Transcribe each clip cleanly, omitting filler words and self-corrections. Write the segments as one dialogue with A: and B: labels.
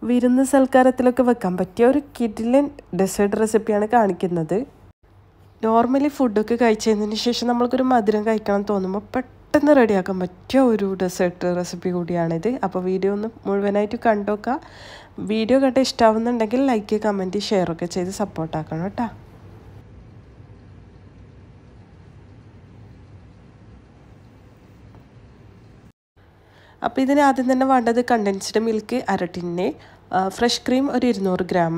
A: വിരുന്ന് സൽക്കാരത്തിലൊക്കെ വെക്കാൻ പറ്റിയ ഒരു കിഡിലൻ ഡെസേർട്ട് റെസിപ്പിയാണ് കാണിക്കുന്നത്. നോർമലി ഫുഡൊക്കെ കഴിച്ചതിന് ശേഷം നമ്മൾക്കൊരു മധുരം കഴിക്കണം തോന്നുമ്പോൾ പെട്ടെന്ന് റെഡിയാക്കാൻ പറ്റിയ ഒരു ഡെസേർട്ട് റെസിപ്പി കൂടിയാണിത്. അപ്പോൾ വീഡിയോ ഒന്ന് മുഴുവനായിട്ട് കണ്ടോക്കുക. വീഡിയോ കണ്ട് ഇഷ്ടമാവുന്നുണ്ടെങ്കിൽ ലൈക്ക്, കമൻറ്റ്, ഷെയറൊക്കെ ചെയ്ത് സപ്പോർട്ടാക്കണം കേട്ടോ. അപ്പോൾ ഇതിന് ആദ്യം തന്നെ വേണ്ടത് കണ്ടൻസ്ഡ് മിൽക്ക് അര ടിന്ന്, ഫ്രഷ് ക്രീം ഒരു 200 ഗ്രാം,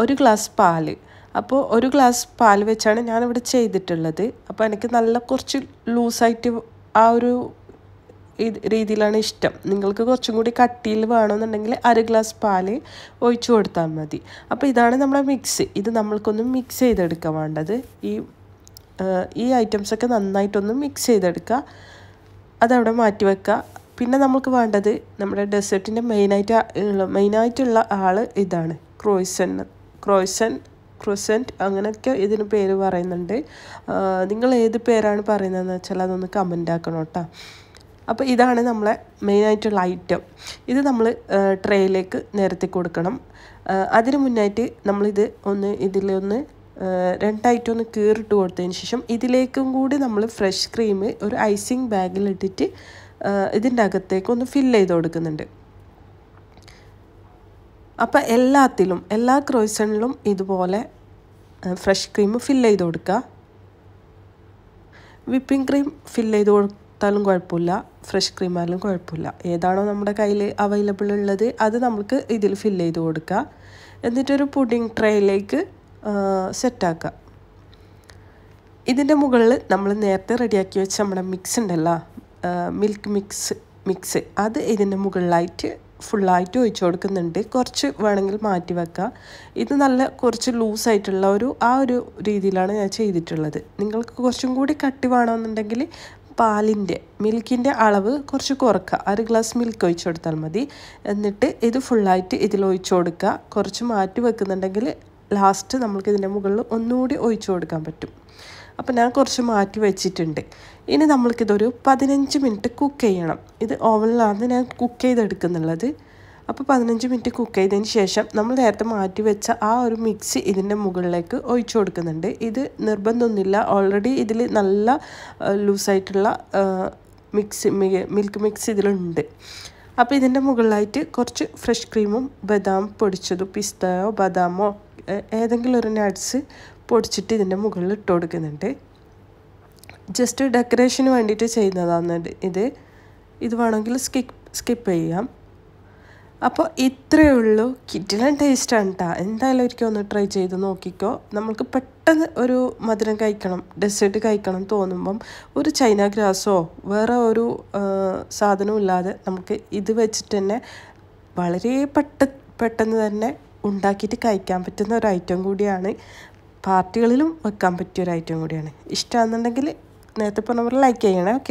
A: ഒരു ഗ്ലാസ് പാല്. അപ്പോൾ ഒരു ഗ്ലാസ് പാൽ വെച്ചാണ് ഞാനിവിടെ ചെയ്തിട്ടുള്ളത്. അപ്പോൾ എനിക്ക് നല്ല കുറച്ച് ലൂസായിട്ട് ആ ഒരു രീതിയിലാണ് ഇഷ്ടം. നിങ്ങൾക്ക് കുറച്ചും കൂടി കട്ടിയിൽ വേണമെന്നുണ്ടെങ്കിൽ അര ഗ്ലാസ് പാല് ഒഴിച്ചു കൊടുത്താൽ മതി. അപ്പോൾ ഇതാണ് നമ്മുടെ മിക്സ്. ഇത് നമ്മൾക്കൊന്ന് മിക്സ് ചെയ്തെടുക്കാൻ വേണ്ടത്. ഈ ഐറ്റംസൊക്കെ നന്നായിട്ടൊന്ന് മിക്സ് ചെയ്തെടുക്കുക. അതവിടെ മാറ്റി വെക്കുക. പിന്നെ നമുക്ക് വേണ്ടത് നമ്മുടെ ഡെസേർട്ടിൻ്റെ മെയിനായിട്ടുള്ള ആൾ ഇതാണ് ക്രോയ്സൻറ്റ് അങ്ങനെയൊക്കെ ഇതിന് പേര് പറയുന്നുണ്ട്. നിങ്ങൾ ഏത് പേരാണ് പറയുന്നതെന്ന് വെച്ചാൽ അതൊന്ന് കമൻ്റ് ആക്കണം കേട്ടോ. അപ്പോൾ ഇതാണ് നമ്മളെ മെയിനായിട്ടുള്ള ഐറ്റം. ഇത് നമ്മൾ ട്രേയിലേക്ക് നിരത്തി കൊടുക്കണം. അതിന് മുന്നായിട്ട് നമ്മളിത് ഇതിലൊന്ന് രണ്ടായിട്ട് ഒന്ന് കീറിട്ട് കൊടുത്തതിന് ശേഷം ഇതിലേക്കും കൂടി നമ്മൾ ഫ്രഷ് ക്രീം ഒരു ഐസിങ് ബാഗിലിട്ടിട്ട് ഇതിൻ്റെ അകത്തേക്ക് ഒന്ന് ഫില്ല് ചെയ്ത് കൊടുക്കുന്നുണ്ട്. അപ്പോൾ എല്ലാ ക്രോയ്സണിലും ഇതുപോലെ ഫ്രഷ് ക്രീം ഫില്ല് ചെയ്ത് കൊടുക്കുക. വിപ്പിംഗ് ക്രീം ഫില്ല് ചെയ്ത് കൊടുത്താലും കുഴപ്പമില്ല, ഫ്രഷ് ക്രീം ആയാലും കുഴപ്പമില്ല. ഏതാണോ നമ്മുടെ കയ്യിൽ അവൈലബിൾ ഉള്ളത് അത് നമുക്ക് ഇതിൽ ഫില്ല് ചെയ്ത് കൊടുക്കുക. എന്നിട്ടൊരു പുഡിംഗ് ട്രേയിലേക്ക് സെറ്റാക്കുക. ഇതിൻ്റെ മുകളിൽ നമ്മൾ നേരത്തെ റെഡിയാക്കി വെച്ച നമ്മുടെ മിക്സ് ഉണ്ടല്ലോ, മിൽക്ക് മിക്സ് അത് ഇതിൻ്റെ മുകളിലായിട്ട് ഫുള്ളായിട്ട് ഒഴിച്ചു കൊടുക്കുന്നുണ്ട്. കുറച്ച് വേണമെങ്കിൽ മാറ്റി വെക്കുക. ഇത് നല്ല കുറച്ച് ലൂസായിട്ടുള്ള ആ ഒരു രീതിയിലാണ് ഞാൻ ചെയ്തിട്ടുള്ളത്. നിങ്ങൾക്ക് കുറച്ചും കൂടി കട്ടി വേണമെന്നുണ്ടെങ്കിൽ മിൽക്കിൻ്റെ അളവ് കുറച്ച് കുറക്കുക. അര ഗ്ലാസ് മിൽക്ക് ഒഴിച്ചു കൊടുത്താൽ മതി. എന്നിട്ട് ഇത് ഫുള്ളായിട്ട് ഇതിൽ ഒഴിച്ചു കൊടുക്കുക. കുറച്ച് മാറ്റി വെക്കുന്നുണ്ടെങ്കിൽ ലാസ്റ്റ് നമുക്ക് ഇതിൻ്റെ മുകളിൽ ഒന്നുകൂടി ഒഴിച്ചു കൊടുക്കാൻ പറ്റും. അപ്പോൾ ഞാൻ കുറച്ച് മാറ്റി വെച്ചിട്ടുണ്ട്. ഇനി നമ്മൾക്കിതൊരു 15 മിനിറ്റ് കുക്ക് ചെയ്യണം. ഇത് ഓവനിലാണ് ഞാൻ കുക്ക് ചെയ്തെടുക്കുന്നുള്ളത്. അപ്പോൾ 15 മിനിറ്റ് കുക്ക് ചെയ്തതിന് ശേഷം നമ്മൾ നേരത്തെ മാറ്റി വെച്ച ആ ഒരു മിക്സ് ഇതിൻ്റെ മുകളിലേക്ക് ഒഴിച്ചു കൊടുക്കുന്നുണ്ട്. ഇത് നിർബന്ധമൊന്നുമില്ല, ഓൾറെഡി ഇതിൽ നല്ല ലൂസായിട്ടുള്ള മിൽക്ക് മിക്സ് ഇതിലുണ്ട്. അപ്പോൾ ഇതിൻ്റെ മുകളിലായിട്ട് കുറച്ച് ഫ്രഷ് ക്രീമും ബദാം പൊടിച്ചതും പിസ്തയോ ബദാമോ ഏതെങ്കിലും ഒരു നട്ട്സ് പൊടിച്ചിട്ട് ഇതിൻ്റെ മുകളിൽ ഇട്ട് കൊടുക്കുന്നുണ്ട്. ജസ്റ്റ് ഡെക്കറേഷന് വേണ്ടിയിട്ട് ചെയ്യുന്നതാണ് ഇത് വേണമെങ്കിൽ സ്കിപ്പ് ചെയ്യാം. അപ്പോൾ ഇത്രയേ ഉള്ളൂ. കിഡിലൻ ടേസ്റ്റാണ് കേട്ടോ. എന്തായാലും ഒരിക്കൽ ഒന്ന് ട്രൈ ചെയ്ത് നോക്കിക്കോ. നമുക്ക് പെട്ടെന്ന് ഒരു മധുരം കഴിക്കണം, ഡെസേർട്ട് കഴിക്കണം തോന്നുമ്പം ഒരു ചൈന ഗ്രാസോ വേറെ ഒരു സാധനവും ഇല്ലാതെ നമുക്ക് ഇത് വെച്ചിട്ട് തന്നെ വളരെ പെട്ടെന്ന് തന്നെ ഉണ്ടാക്കിയിട്ട് കഴിക്കാൻ പറ്റുന്ന ഒരു ഐറ്റം കൂടിയാണ്. പാർട്ടികളിലും വെക്കാൻ പറ്റിയൊരു ഐറ്റം കൂടിയാണ്. ഇഷ്ടമാണെന്നുണ്ടെങ്കിൽ നേരത്തെ പറഞ്ഞ പോലെ ലൈക്ക് ചെയ്യണേ. ഓക്കെ.